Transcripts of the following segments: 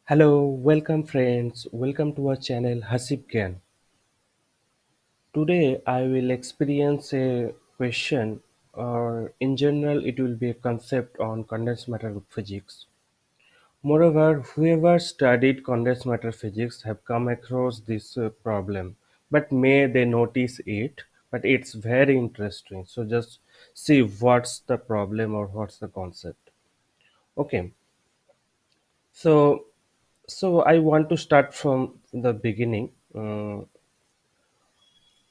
Hello, welcome friends, welcome to our channel Hasib Gyan. Today I will experience a question or in general it will be a concept on condensed matter physics. Moreover, whoever studied condensed matter physics have come across this problem, but may they notice it, but it's very interesting. So just see what's the problem or what's the concept. Okay, so I want to start from the beginning.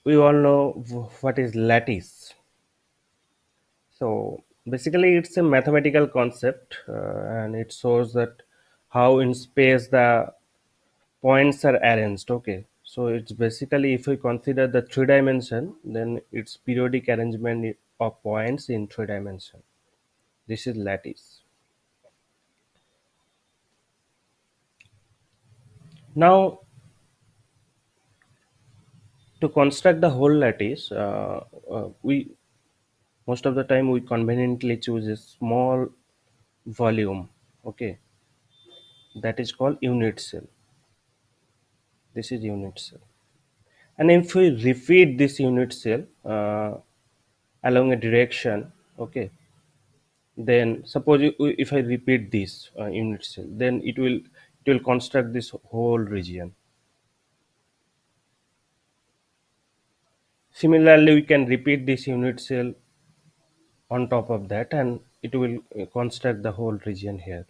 We all know what is lattice. So basically, it's a mathematical concept, and it shows that how in space the points are arranged. Okay, so it's basically if we consider the three dimension, then it's periodic arrangement of points in three dimension. This is lattice. Now, to construct the whole lattice, we most of the time we conveniently choose a small volume. Okay, that is called unit cell. This is unit cell. And if we repeat this unit cell along a direction, okay, then suppose if I repeat this unit cell, then it will construct this whole region. Similarly, we can repeat this unit cell on top of that, and it will construct the whole region here.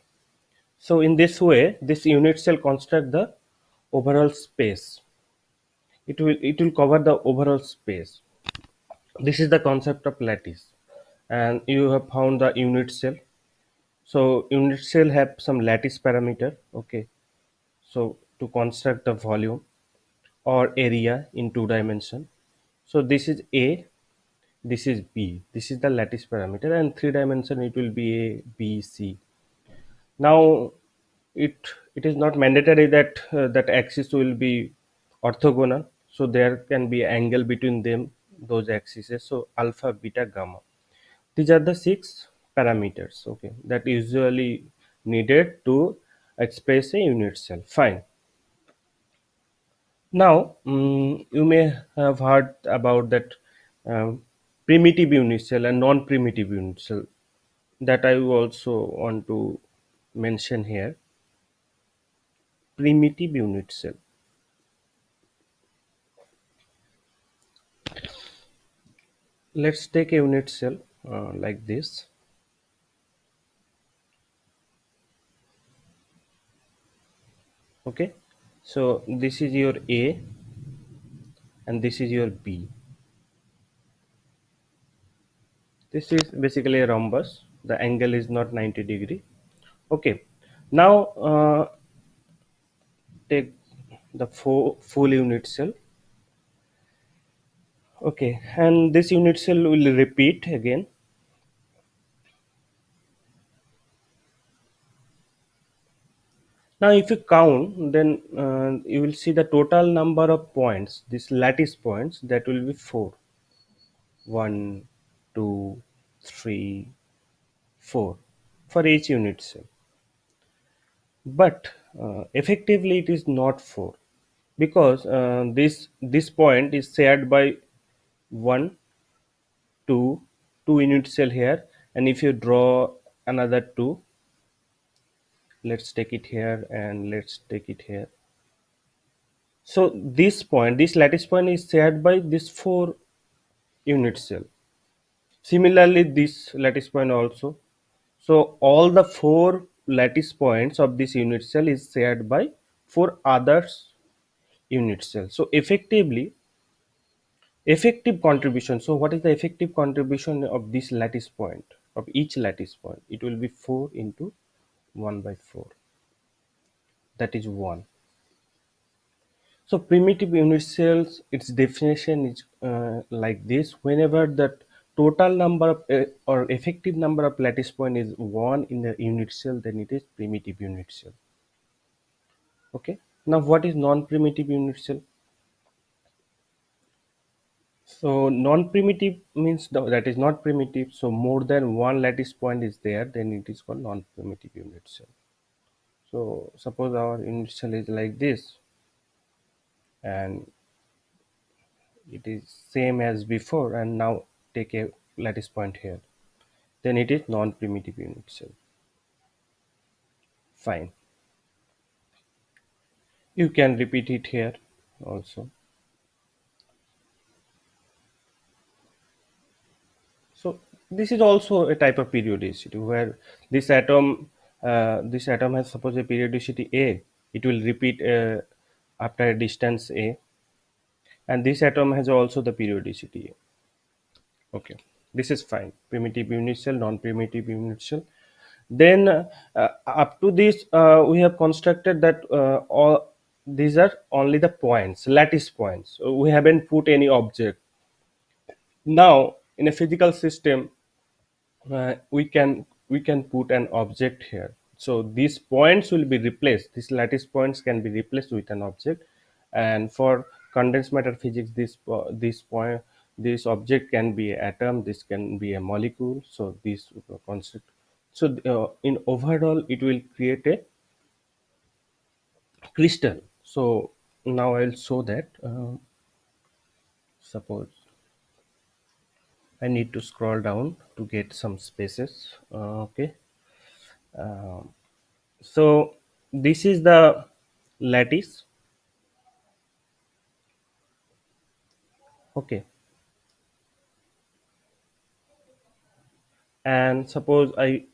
So in this way, this unit cell construct the overall space. It will cover the overall space. This is the concept of lattice, and you have found the unit cell. So unit cell have some lattice parameter. Okay, so to construct the volume or area in two dimension. So this is A, this is B. This is the lattice parameter, and three dimension it will be A, B, C. Now it is not mandatory that that axis will be orthogonal. So there can be angle between them, those axes. So alpha, beta, gamma. These are the six parameters, okay, that usually needed to express a unit cell. Fine. Now, you may have heard about that primitive unit cell and non-primitive unit cell. That I also want to mention here. Primitive unit cell. Let's take a unit cell like this. Okay, so this is your A and this is your B. This is basically a rhombus. The angle is not 90 degree. Okay, now take the full unit cell. Okay, and this unit cell will repeat again. Now if you count, then you will see the total number of points, this lattice points, that will be 4. 1, 2, 3, 4 for each unit cell. But effectively it is not 4, because this point is shared by 1, 2, 2 unit cell here, and if you draw another 2, let's take it here and let's take it here. So this point, this lattice point is shared by this 4 unit cell. Similarly, this lattice point also. So all the 4 lattice points of this unit cell is shared by 4 others unit cell. So effective contribution. So what is the effective contribution of this lattice point, of each lattice point? It will be 4 into 1 by 4. That is 1. So primitive unit cells, its definition is like this: whenever the total number of or effective number of lattice point is 1 in the unit cell, then it is primitive unit cell. Okay. Now what is non-primitive unit cell? So non-primitive means that is not primitive. So more than one lattice point is there, then it is called non-primitive unit cell. So suppose our unit cell is like this, and it is same as before, and now take a lattice point here, then it is non-primitive unit cell. Fine. You can repeat it here also. So this is also a type of periodicity where this atom has suppose a periodicity A. It will repeat after a distance A, and this atom has also the periodicity A. Okay, this is fine. Primitive unit cell, non-primitive unit cell. Then up to this, we have constructed that all these are only the points, lattice points. So we haven't put any object. Now in a physical system, we can put an object here. So these points will be replaced. These lattice points can be replaced with an object, and for condensed matter physics, this object can be an atom. This can be a molecule. So this concept. So in overall, it will create a crystal. So now I'll show that. Suppose I need to scroll down to get some spaces. Okay. So this is the lattice. Okay, and suppose I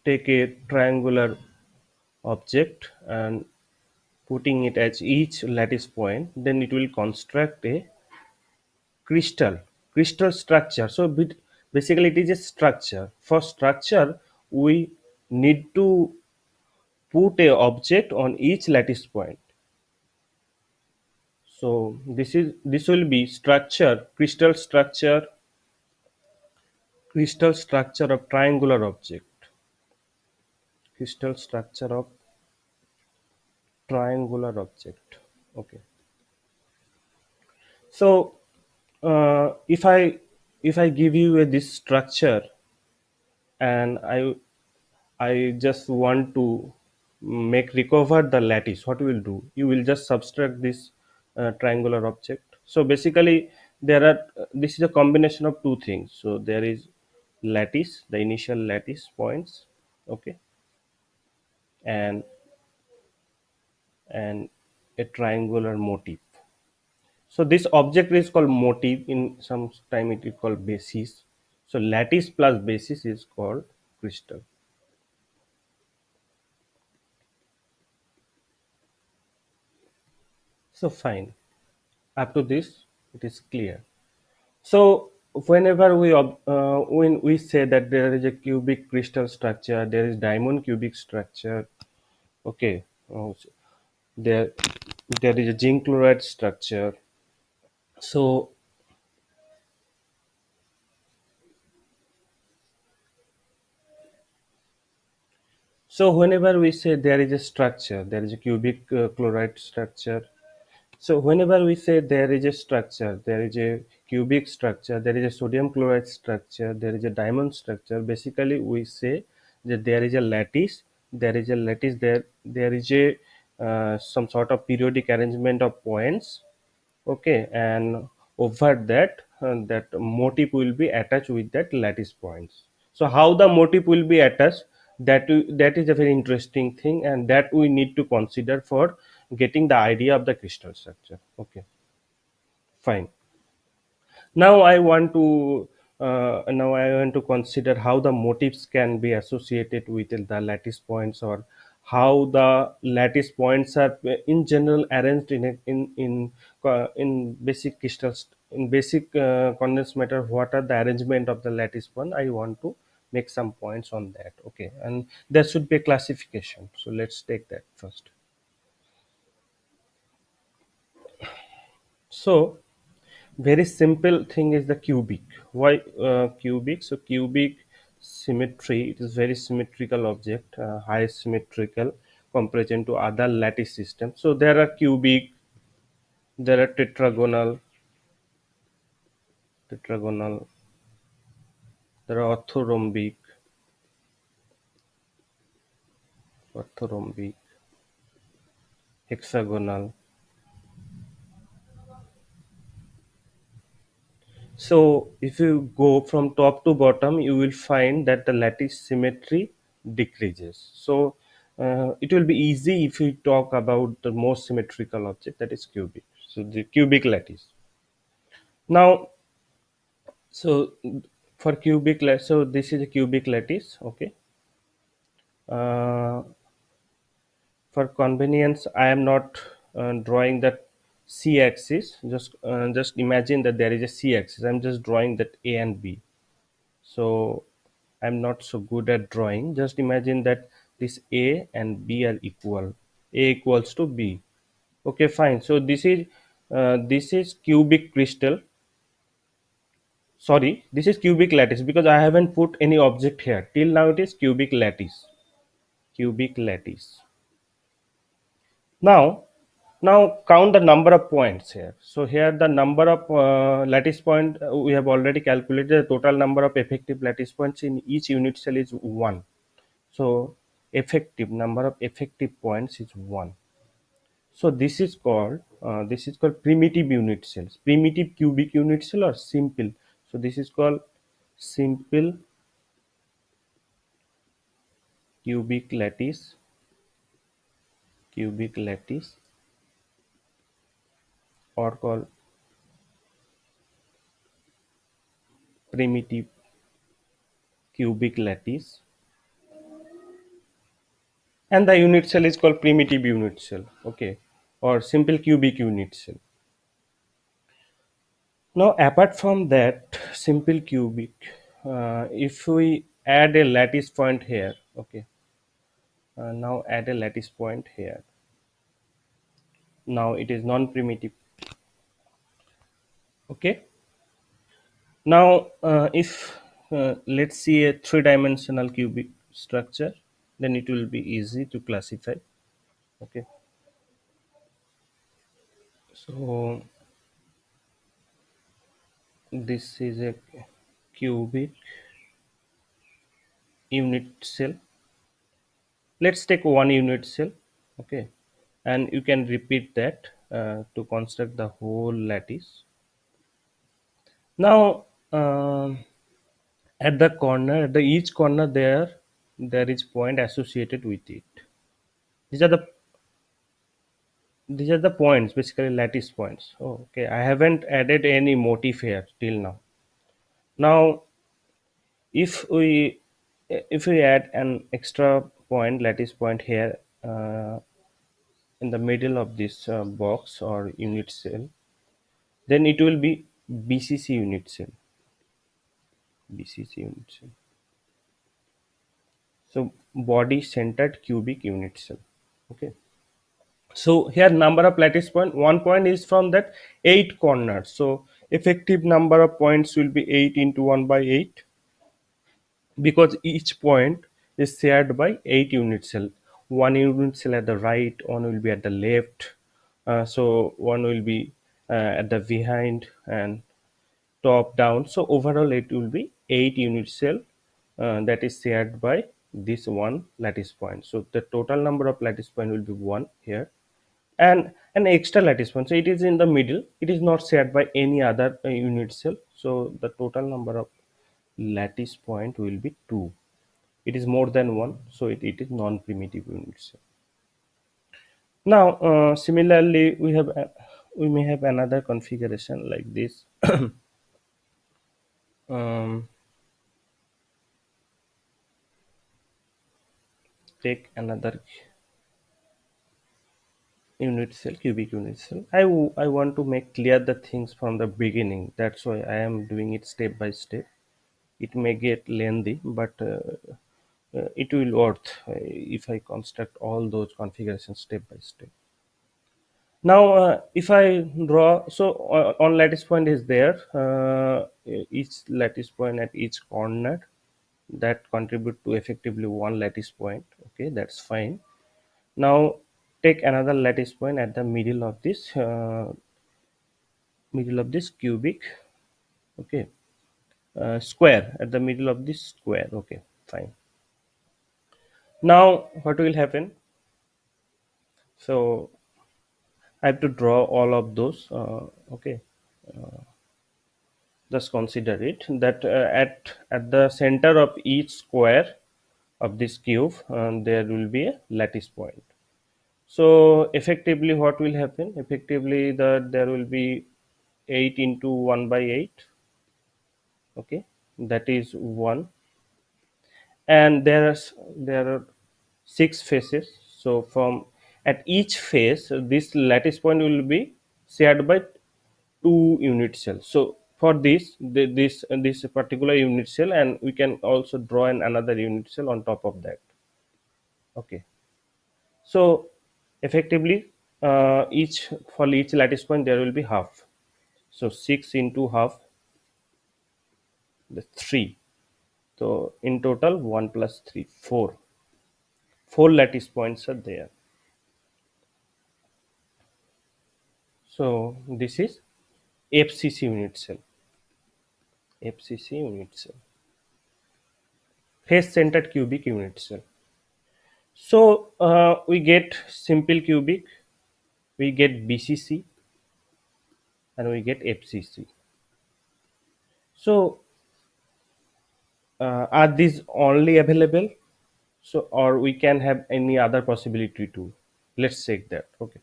take a triangular object and putting it at each lattice point, then it will construct a crystal crystal structure. So basically it is a structure. For structure, we need to put a object on each lattice point. So this will be structure, crystal structure of triangular object, crystal structure of triangular object. Okay. So if I give you this structure, and I just want to make recover the lattice, what you will do, you will just subtract this triangular object. So basically there are this is a combination of two things. So there is lattice, the initial lattice points, okay, and and a triangular motif. So this object is called motif. In some time it is called basis. So lattice plus basis is called crystal. So fine. Up to this, it is clear. So whenever when we say that there is a cubic crystal structure, there is diamond cubic structure. Okay. There there is a zinc chloride structure. So whenever we say there is a structure, there is a cubic chloride structure. So whenever we say there is a structure, there is a cubic structure, there is a sodium chloride structure, there is a diamond structure. Basically, we say that there is a lattice, there is a some sort of periodic arrangement of points. Okay, and over that, that motif will be attached with that lattice points. So how the motif will be attached, that is a very interesting thing, and that we need to consider for getting the idea of the crystal structure. Okay, fine. Now I want to consider how the motifs can be associated with the lattice points, or how the lattice points are in general arranged in basic crystals, in basic condensed matter. What are the arrangement of the lattice point? I want to make some points on that. Okay, and there should be a classification. So let's take that first. So very simple thing is the cubic. Why cubic? So cubic symmetry, it is very symmetrical object, high symmetrical comparison to other lattice systems. So there are cubic, there are tetragonal, there are orthorhombic. hexagonal. So if you go from top to bottom, you will find that the lattice symmetry decreases. So it will be easy if we talk about the most symmetrical object, that is cubic. So the cubic lattice. Now, so for cubic lattice, so this is a cubic lattice. Okay. Uh, for convenience, I am not drawing that c-axis. Just imagine that there is a c-axis. I'm just drawing that a and b. So I'm not so good at drawing. Just imagine that this A and B are equal. A equals to B. Okay, fine. So this is cubic crystal. Sorry, this is cubic lattice because I haven't put any object here. Till now it is cubic lattice. Cubic lattice. Now, now count the number of points here. So here the number of lattice point we have already calculated. The total number of effective lattice points in each unit cell is 1. So effective number of effective points is 1. So this is called primitive unit cells, primitive cubic unit cell or simple. So this is called simple cubic lattice, cubic lattice, or called primitive cubic lattice, and the unit cell is called primitive unit cell. Okay, or simple cubic unit cell. Now, apart from that simple cubic, if we add a lattice point here, okay, now add a lattice point here. Now it is non-primitive. Okay. Now, if let's see a three-dimensional cubic structure, then it will be easy to classify. Okay. So this is a cubic unit cell. Let's take one unit cell. Okay, and you can repeat that to construct the whole lattice. Now, at the corner, at the each corner there is point associated with it. These are the these are the points, basically lattice points. Oh, okay, I haven't added any motif here till now. Now, if we add an extra point, lattice point here in the middle of this box or unit cell, then it will be BCC unit cell. BCC unit cell. So body centered cubic unit cell. Okay. So here number of lattice point, one point is from that 8 corners. So effective number of points will be 8 into 1 by 8, because each point is shared by 8 unit cell. One unit cell at the right, one will be at the left, so one will be at the behind and top down. So overall it will be 8 unit cell that is shared by this one lattice point. So the total number of lattice point will be 1 here, and an extra lattice point, so it is in the middle, it is not shared by any other unit cell. So the total number of lattice point will be 2. It is more than 1, so it is non-primitive unit cell. Now similarly we may have another configuration like this. um, Take another unit cell, cubic unit cell. I want to make clear the things from the beginning, that's why I am doing it step by step. It may get lengthy, but it will worth if I construct all those configurations step by step. Now, if I draw, so on lattice point is there, each lattice point at each corner that contribute to effectively one lattice point. Okay, that's fine. Now, take another lattice point at the middle of this cubic. Okay, square at the middle of this square. Okay, fine. Now, what will happen? So I have to draw all of those. Okay, just consider it that at the center of each square of this cube, there will be a lattice point. So effectively, what will happen? Effectively, there will be 8 into 1 by 8. Okay, that is 1, and there are 6 faces. So from at each face, this lattice point will be shared by 2 unit cells. So for this particular unit cell, and we can also draw another unit cell on top of that. Okay, so effectively, each for each lattice point there will be half. So 6 into half, the 3. So in total 1 plus 3, 4. 4 lattice points are there. So this is FCC unit cell. FCC unit cell. Face centered cubic unit cell. So we get simple cubic, we get BCC, and we get FCC. So are these only available? So or we can have any other possibility too. Let's check that. Okay.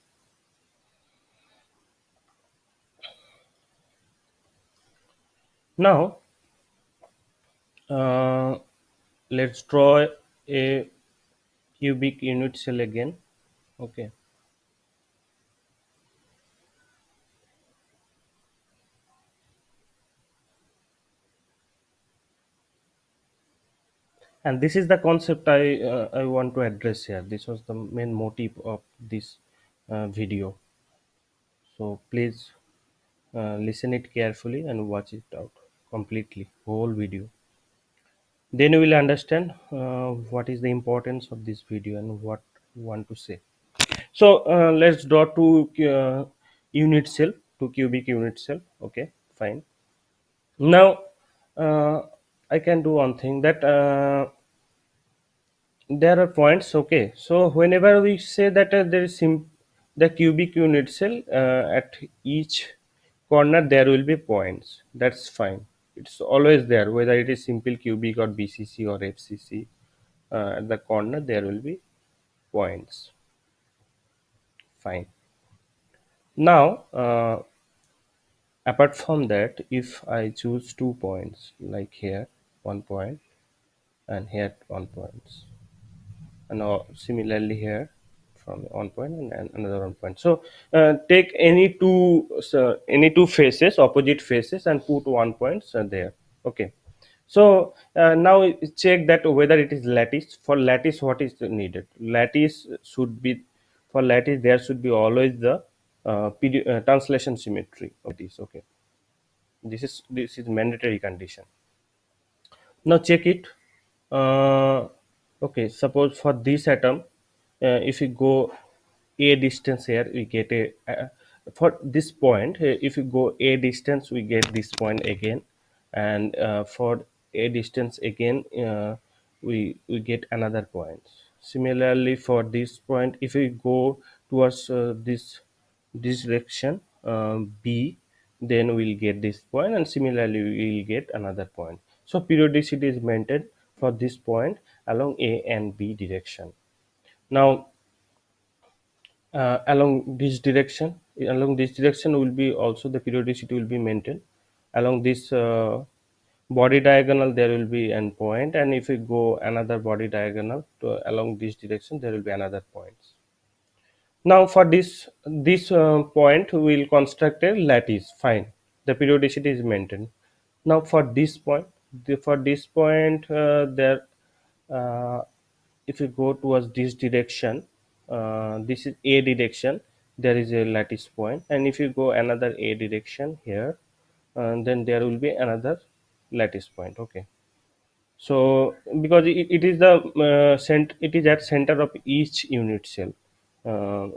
Now uh, let's draw a cubic unit cell again. Okay. And this is the concept I want to address here. This was the main motive of this video. So please listen it carefully and watch it out completely, whole video. Then you will understand what is the importance of this video and what I want to say. So let's draw two unit cell, two cubic unit cell. Okay, fine. Now I can do one thing that there are points. Okay, so whenever we say that there is the cubic unit cell, at each corner there will be points. That's fine. It's always there, whether it is simple cubic or BCC or FCC. At the corner there will be points. Fine. Now apart from that, if I choose 2 points, like here 1 point and here 1 points, and similarly here from 1 point and another 1 point. So take any two faces, opposite faces, and put 1 points there. Okay. So now check that whether it is lattice. For lattice, what is needed? Lattice should be, for lattice there should be always the translation symmetry of this. Okay, this is mandatory condition. Now check it. Okay, suppose for this atom, if you go a distance here, we get a for this point. If you go a distance, we get this point again, and for a distance again, we get another point. Similarly, for this point, if we go towards this direction, B, then we'll get this point, and similarly we'll get another point. So periodicity is maintained for this point along A and B direction. Now along this direction will be also the periodicity will be maintained. Along this body diagonal there will be an point, and if we go another body diagonal along this direction, there will be another points. Now for this point we will construct a lattice. Fine, the periodicity is maintained. Now for this point, there, uh, if you go towards this direction, this is a direction, there is a lattice point, and if you go another a direction here, then there will be another lattice point. Okay. So because it is the it is at center of each unit cell, uh,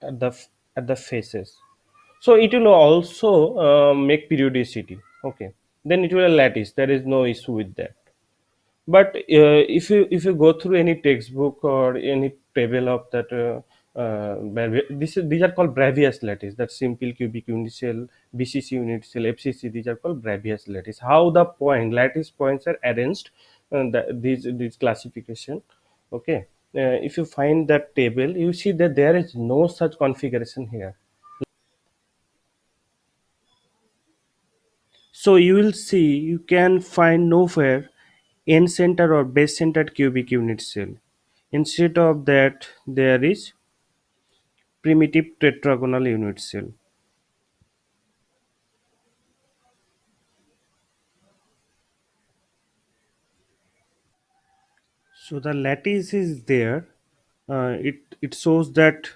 at the faces. So it will also make periodicity. Okay, then it will a lattice, there is no issue with that. But if you go through any textbook or any table of that these are called Bravais lattice. That simple cubic unit cell, BCC unit cell, FCC. These are called Bravais lattice. How the lattice points are arranged, these classification. Okay. If you find that table, you see that there is no such configuration here. So you will see you can find nowhere end center or base centered cubic unit cell. Instead of that, there is primitive tetragonal unit cell. So the lattice is there. It shows that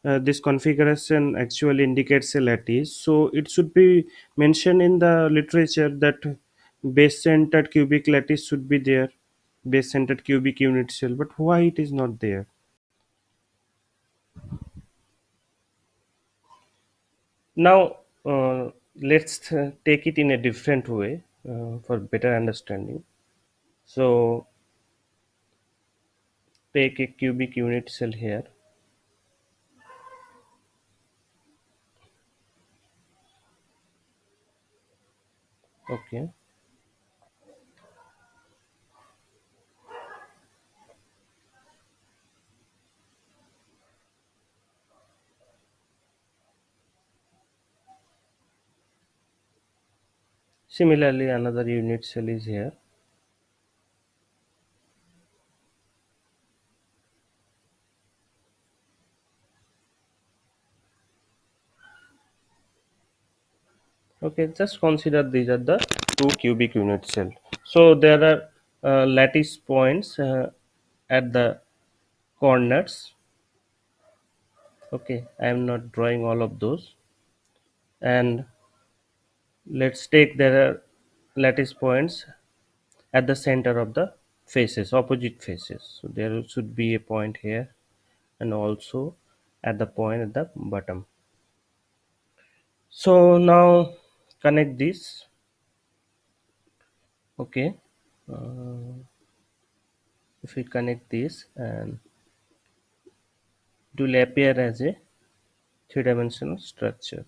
this configuration actually indicates a lattice. So it should be mentioned in the literature that base centered cubic lattice should be there, base centered cubic unit cell. But why it is not there? Now let's take it in a different way for better understanding. So take a cubic unit cell here. Okay. Similarly, another unit cell is here. Okay, just consider these are the two cubic unit cell. So there are lattice points at the corners. Okay, I am not drawing all of those. And let's take there are lattice points at the center of the faces, opposite faces. So there should be a point here and also at the point at the bottom. So now connect this. Okay, if we connect this, and it will appear as a three-dimensional structure.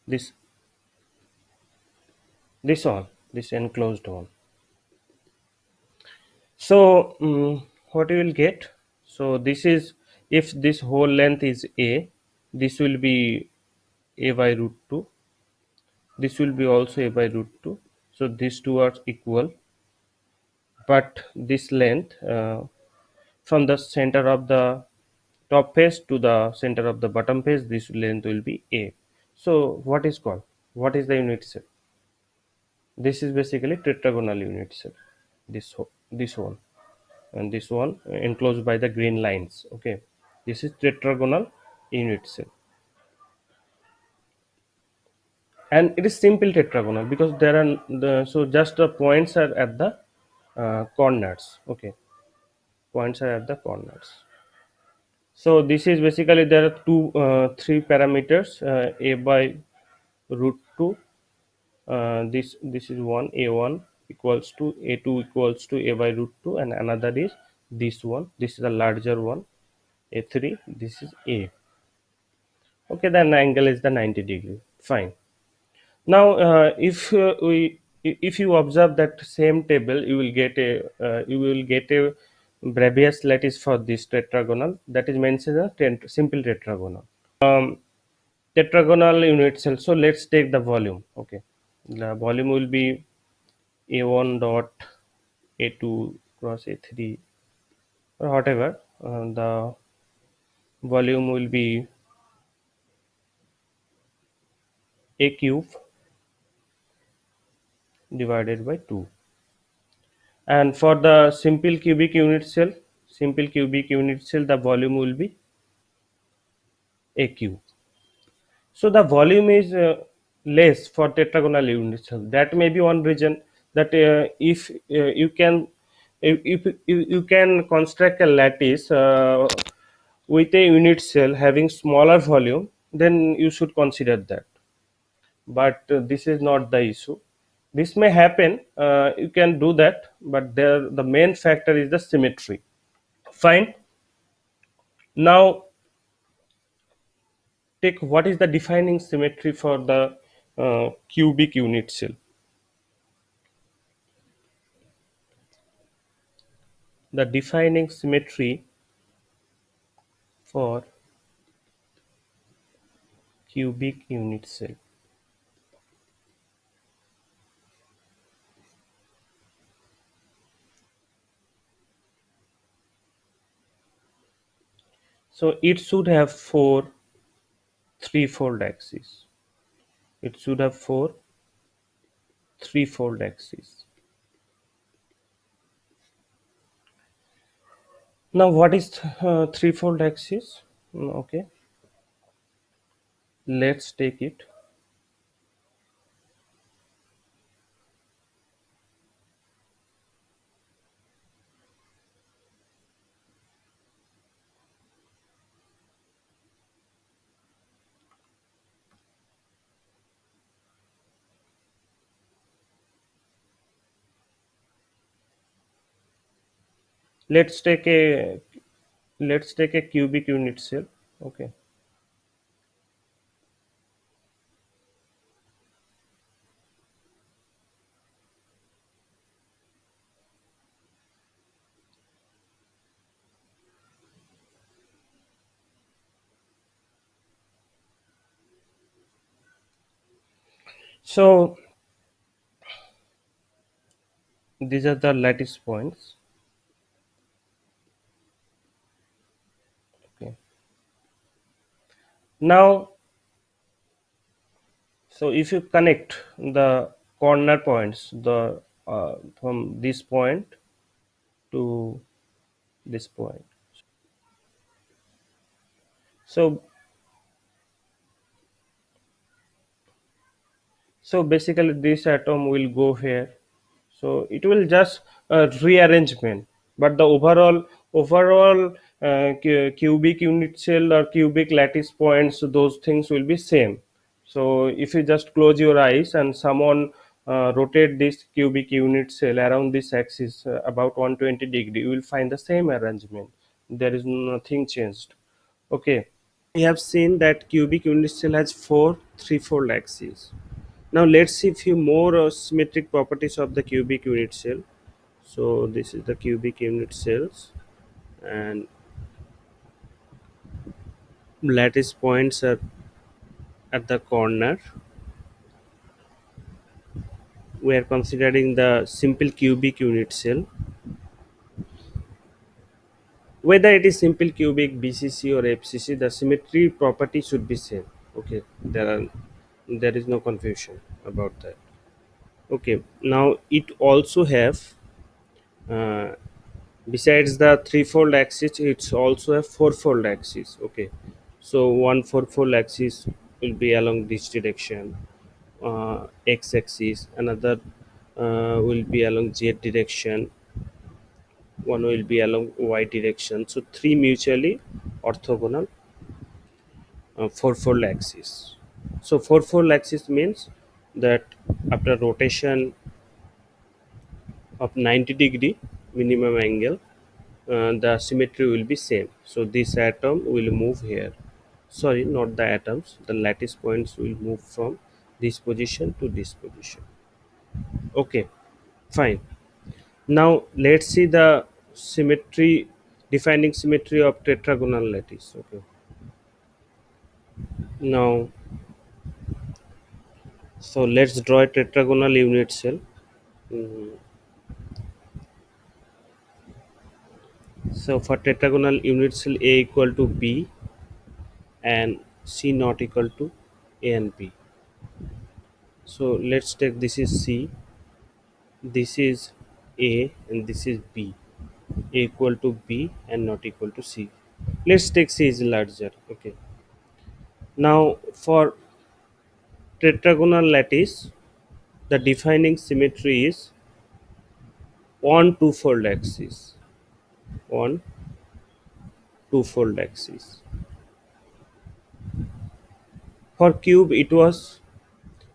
This this enclosed one. So what you will get? So this is, if this whole length is a, this will be a by root 2. This will be also a by root 2. So these two are equal, but this length from the center of the top face to the center of the bottom face, this length will be a. So what is the unit cell? This is basically tetragonal unit cell. This one and this one enclosed by the green lines. Okay, this is tetragonal unit cell, and it is simple tetragonal because there are so just the points are at the corners. Okay, points are at the corners. So this is basically there are three parameters, a by root 2. This is one, a1 equals to a2 equals to a by root 2, and another is this one. This is the larger one, a3. This is a. Okay, then angle is the 90-degree. Fine. Now if you observe that same table, you will get a Bravais lattice for this tetragonal, that is mentioned as simple tetragonal. um, Tetragonal unit cell. So let's take the volume. Okay, the volume will be a1 dot a2 cross a3 or whatever. The volume will be a cube divided by 2. And for the simple cubic unit cell, the volume will be a cube. So the volume is less for tetragonal unit cell. That may be one reason that if you can you can construct a lattice with a unit cell having smaller volume, then you should consider that. But this is not the issue. This may happen, you can do that, but there the main factor is the symmetry. Fine. Now take what is the defining symmetry for the cubic unit cell. The defining symmetry for cubic unit cell. So it should have four threefold axes. It should have four threefold axes. Now what is threefold axis? Okay, let's take it. Let's take a cubic unit cell. Okay. So these are the lattice points. Okay. Now, so if you connect the corner points, the from this point to this point. So so basically this atom will go here, so it will just rearrangement, but the overall cubic unit cell or cubic lattice points, those things will be same. So if you just close your eyes and someone rotate this cubic unit cell around this axis about 120 degree, you will find the same arrangement. There is nothing changed. Okay, we have seen that cubic unit cell has four threefold axes. Now let's see few more symmetric properties of the cubic unit cell. So this is the cubic unit cells, and lattice points are at the corner. We are considering the simple cubic unit cell. Whether it is simple cubic, BCC or FCC, the symmetry property should be same. Okay, there is no confusion about that. Okay, now it also have uh, besides the threefold axis, it's also a fourfold axis. Okay, so one fourfold axis will be along this direction, x axis. Another will be along z direction. One will be along y direction. So three mutually orthogonal fourfold axis. So fourfold axis means that after rotation of 90-degree minimum angle, the symmetry will be same. So this atom will move here, sorry, not the atoms, the lattice points will move from this position to this position. Okay, fine. Now let's see the symmetry, defining symmetry of tetragonal lattice. Okay, now so let's draw a tetragonal unit cell. Mhm. So for tetragonal unit cell, a equal to b and c not equal to a and b. So let's take, this is c, this is a, and this is b. A equal to b and not equal to c. Let's take c is larger. Okay, now for tetragonal lattice, the defining symmetry is on twofold axis, on twofold axis. For cube it was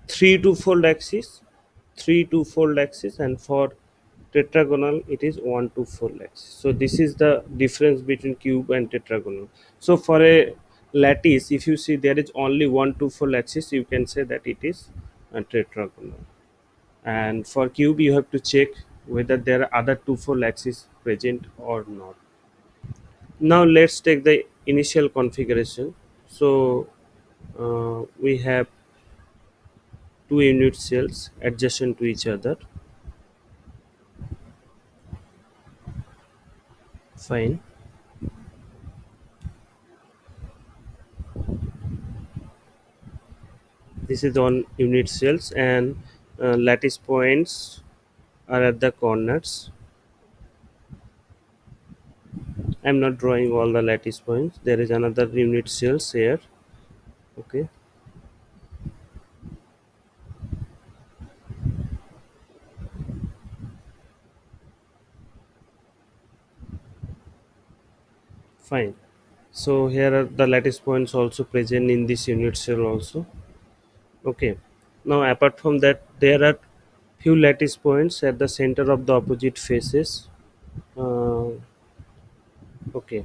three twofold axis, and for Tetragonal it is 1 to 4 lattice. So this is the difference between cube and tetragonal. So for a lattice, if you see there is only 1 to 4 lattices, you can say that it is a tetragonal. And for cube you have to check whether there are other 2 4 lattices present or not. Now let's take the initial configuration. So we have two unit cells adjacent to each other. Fine. This is on unit cells, and lattice points are at the corners. I'm not drawing all the lattice points. There is another unit cells here. Okay, fine. So here are the lattice points also present in this unit cell also. Okay. Now apart from that, there are few lattice points at the center of the opposite faces. Uh, okay.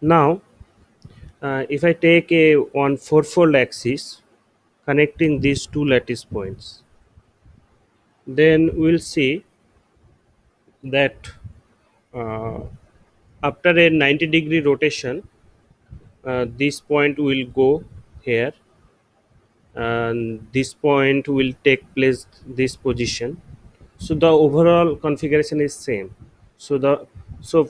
Now, if I take a one fourfold axis connecting these two lattice points, then we'll see that uh, after a 90-degree rotation, this point will go here, and this point will take place this position. So the overall configuration is same. So the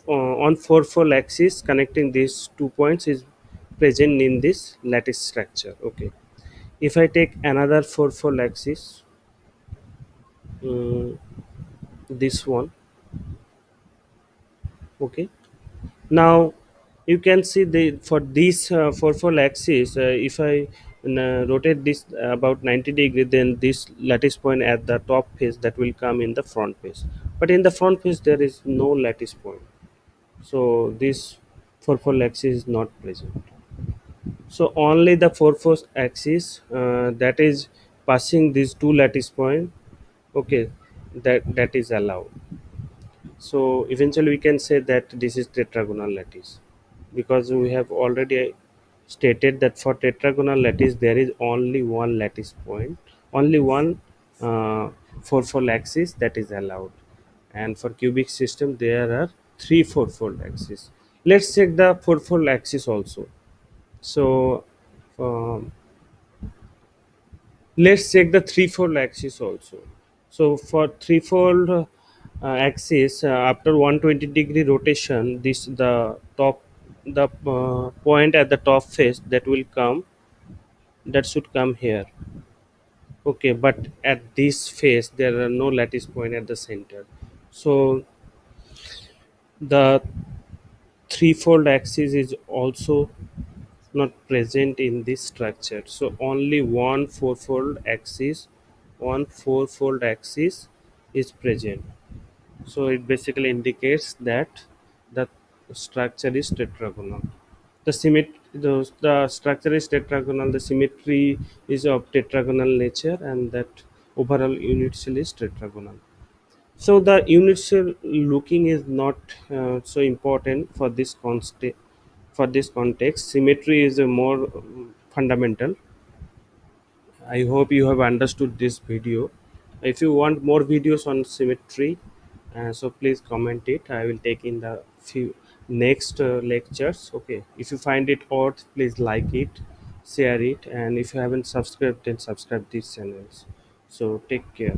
on fourfold axis connecting these 2 points is present in this lattice structure. Okay. If I take another fourfold axis, um, this one. Okay. Now you can see the for this fourfold axis, if I rotate this about 90 degree, then this lattice point at the top face that will come in the front face. But in the front face there is no lattice point. So this fourfold axis is not present. So only the fourfold axis that is passing these two lattice point. Okay, that is allowed. So eventually we can say that this is tetragonal lattice, because we have already stated that for tetragonal lattice there is only one lattice point, only one uh, fourfold axis that is allowed, and for cubic system there are three fourfold axis. Let's check the fourfold axis also. So um, let's check the threefold axis also. So for threefold axis, after 120-degree rotation, this the top, the point at the top face that will come, that should come here. Okay, but at this face there are no lattice point at the center. So the threefold axis is also not present in this structure. So only one fourfold axis is present. So it basically indicates that the structure is tetragonal. The structure is tetragonal. The symmetry is of tetragonal nature, and that overall unit cell is tetragonal. So the unit cell looking is not so important for this for this context. Symmetry is a more fundamental. I hope you have understood this video. If you want more videos on symmetry, so please comment it. I will take in the few next lectures. Okay. If you find it odd, please like it, share it, and if you haven't subscribed, then subscribe these channels. So take care.